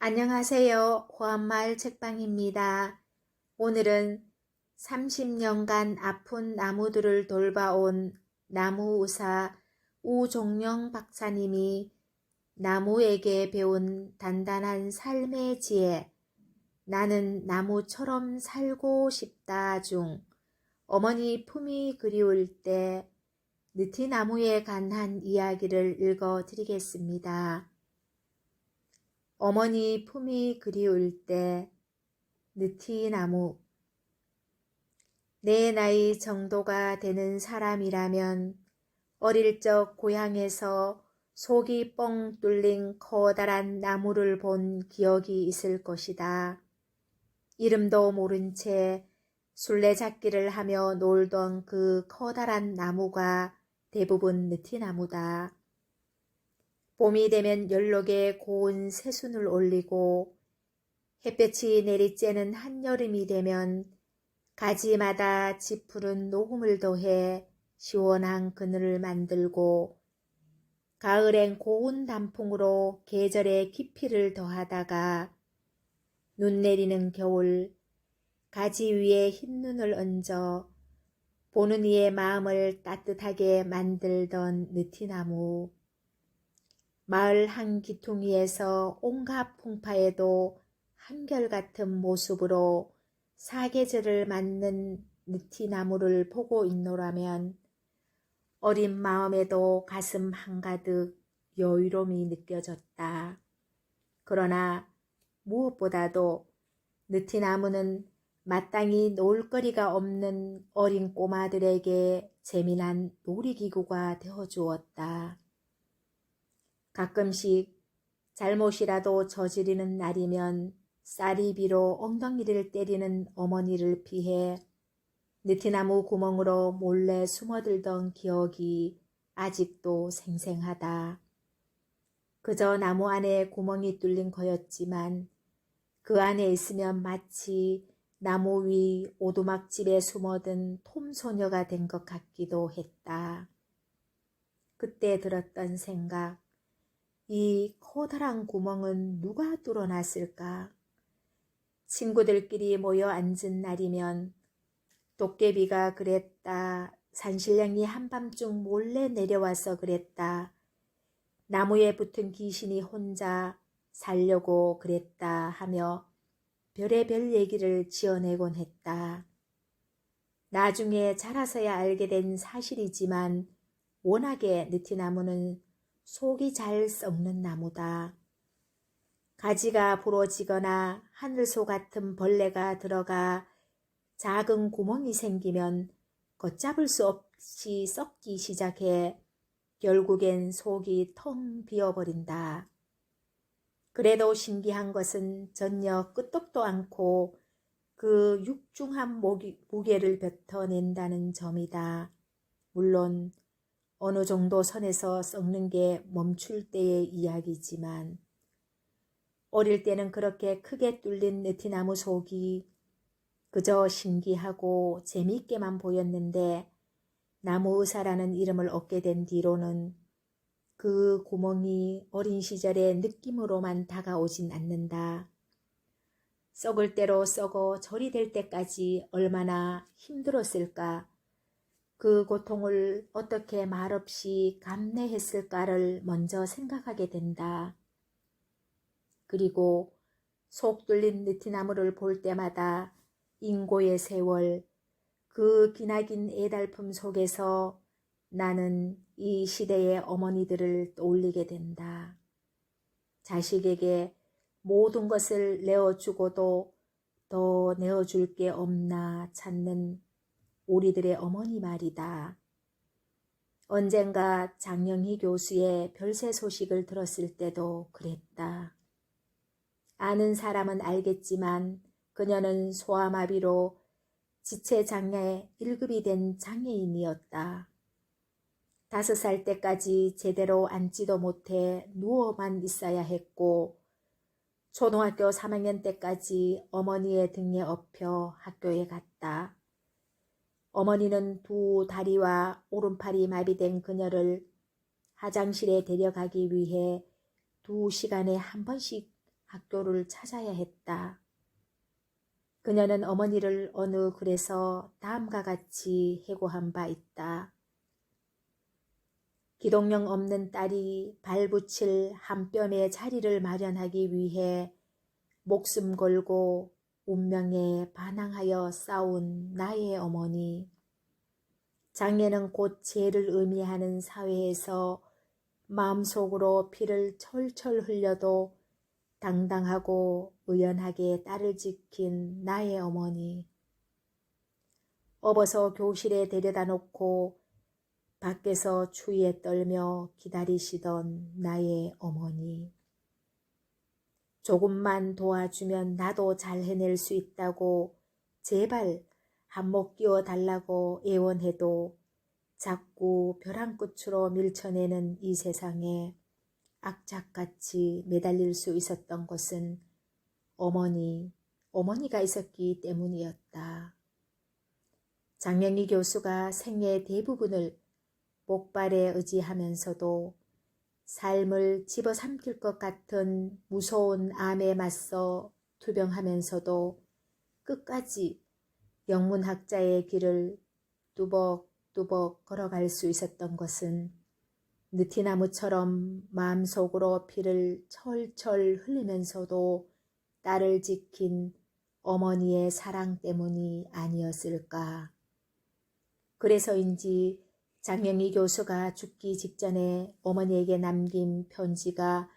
안녕하세요. 호암마을 책방입니다. 오늘은 30년간 아픈 나무들을 돌봐온 나무의사 우종령 박사님이 나무에게 배운 단단한 삶의 지혜, 나는 나무처럼 살고 싶다 중 어머니 품이 그리울 때 느티나무에 관한 이야기를 읽어 드리겠습니다. 어머니 품이 그리울 때 느티나무. 내 나이 정도가 되는 사람이라면 어릴 적 고향에서 속이 뻥 뚫린 커다란 나무를 본 기억이 있을 것이다. 이름도 모른 채 술래잡기를 하며 놀던 그 커다란 나무가 대부분 느티나무다. 봄이 되면 연록에 고운 새순을 올리고 햇볕이 내리쬐는 한여름이 되면 가지마다 짙푸른 녹음을 더해 시원한 그늘을 만들고 가을엔 고운 단풍으로 계절의 깊이를 더하다가 눈 내리는 겨울 가지 위에 흰눈을 얹어 보는 이의 마음을 따뜻하게 만들던 느티나무. 마을 한 기퉁이에서 온갖 풍파에도 한결같은 모습으로 사계절을 맞는 느티나무를 보고 있노라면 어린 마음에도 가슴 한가득 여유로움이 느껴졌다. 그러나 무엇보다도 느티나무는 마땅히 놀거리가 없는 어린 꼬마들에게 재미난 놀이기구가 되어주었다. 가끔씩 잘못이라도 저지르는 날이면 쌀이비로 엉덩이를 때리는 어머니를 피해 느티나무 구멍으로 몰래 숨어들던 기억이 아직도 생생하다. 그저 나무 안에 구멍이 뚫린 거였지만 그 안에 있으면 마치 나무 위 오두막집에 숨어든 톰소녀가 된 것 같기도 했다. 그때 들었던 생각, 이 커다란 구멍은 누가 뚫어놨을까? 친구들끼리 모여 앉은 날이면 도깨비가 그랬다. 산신령이 한밤중 몰래 내려와서 그랬다. 나무에 붙은 귀신이 혼자 살려고 그랬다 하며 별의별 얘기를 지어내곤 했다. 나중에 자라서야 알게 된 사실이지만 워낙에 느티나무는 속이 잘 썩는 나무다. 가지가 부러지거나 하늘소 같은 벌레가 들어가 작은 구멍이 생기면 걷잡을 수 없이 썩기 시작해 결국엔 속이 텅 비어버린다. 그래도 신기한 것은 전혀 끄떡도 않고 그 육중한 무게를 뱉어낸다는 점이다. 물론 어느 정도 선에서 썩는 게 멈출 때의 이야기지만 어릴 때는 그렇게 크게 뚫린 느티나무 속이 그저 신기하고 재미있게만 보였는데 나무의사라는 이름을 얻게 된 뒤로는 그 구멍이 어린 시절의 느낌으로만 다가오진 않는다. 썩을 대로 썩어 절이 될 때까지 얼마나 힘들었을까? 그 고통을 어떻게 말없이 감내했을까를 먼저 생각하게 된다. 그리고 속 뚫린 느티나무를 볼 때마다 인고의 세월, 그 기나긴 애달픔 속에서 나는 이 시대의 어머니들을 떠올리게 된다. 자식에게 모든 것을 내어주고도 더 내어줄 게 없나 찾는 우리들의 어머니 말이다. 언젠가 장영희 교수의 별세 소식을 들었을 때도 그랬다. 아는 사람은 알겠지만 그녀는 소아마비로 지체장애 1급이 된 장애인이었다. 5살 때까지 제대로 앉지도 못해 누워만 있어야 했고 초등학교 3학년 때까지 어머니의 등에 업혀 학교에 갔다. 어머니는 두 다리와 오른팔이 마비된 그녀를 화장실에 데려가기 위해 2시간에 한 번씩 학교를 찾아야 했다. 그녀는 어머니를 어느 글에서 다음과 같이 해고한 바 있다. 기동령 없는 딸이 발붙일 한 뼘의 자리를 마련하기 위해 목숨 걸고 운명에 반항하여 싸운 나의 어머니. 장례는 곧 죄를 의미하는 사회에서 마음속으로 피를 철철 흘려도 당당하고 의연하게 딸을 지킨 나의 어머니. 업어서 교실에 데려다 놓고 밖에서 추위에 떨며 기다리시던 나의 어머니. 조금만 도와주면 나도 잘 해낼 수 있다고 제발 한몫 끼워 달라고 애원해도 자꾸 벼랑 끝으로 밀쳐내는 이 세상에 악착같이 매달릴 수 있었던 것은 어머니가 있었기 때문이었다. 장명희 교수가 생애의 대부분을 목발에 의지하면서도 삶을 집어삼킬 것 같은 무서운 암에 맞서 투병하면서도 끝까지 영문학자의 길을 뚜벅뚜벅 걸어갈 수 있었던 것은 느티나무처럼 마음속으로 피를 철철 흘리면서도 딸을 지킨 어머니의 사랑 때문이 아니었을까. 그래서인지 장명희 교수가 죽기 직전에 어머니에게 남긴 편지가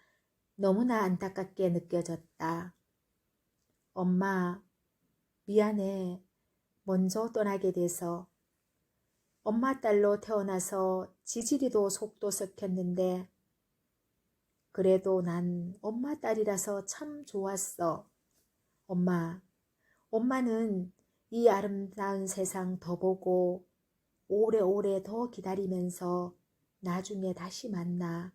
너무나 안타깝게 느껴졌다. 엄마, 미안해. 먼저 떠나게 돼서. 엄마 딸로 태어나서 지지리도 속도 썩혔는데 그래도 난 엄마 딸이라서 참 좋았어. 엄마는 이 아름다운 세상 더 보고 오래오래 더 기다리면서 나중에 다시 만나.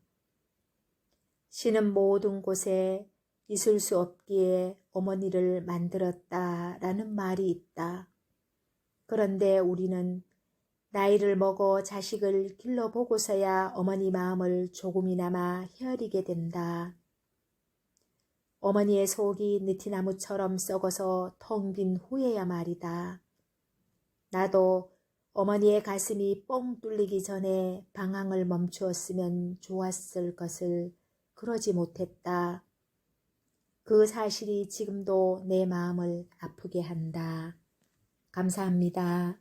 신은 모든 곳에 있을 수 없기에 어머니를 만들었다라는 말이 있다. 그런데 우리는 나이를 먹어 자식을 길러보고서야 어머니 마음을 조금이나마 헤아리게 된다. 어머니의 속이 느티나무처럼 썩어서 텅 빈 후에야 말이다. 나도 어머니의 가슴이 뻥 뚫리기 전에 방황을 멈추었으면 좋았을 것을 그러지 못했다. 그 사실이 지금도 내 마음을 아프게 한다. 감사합니다.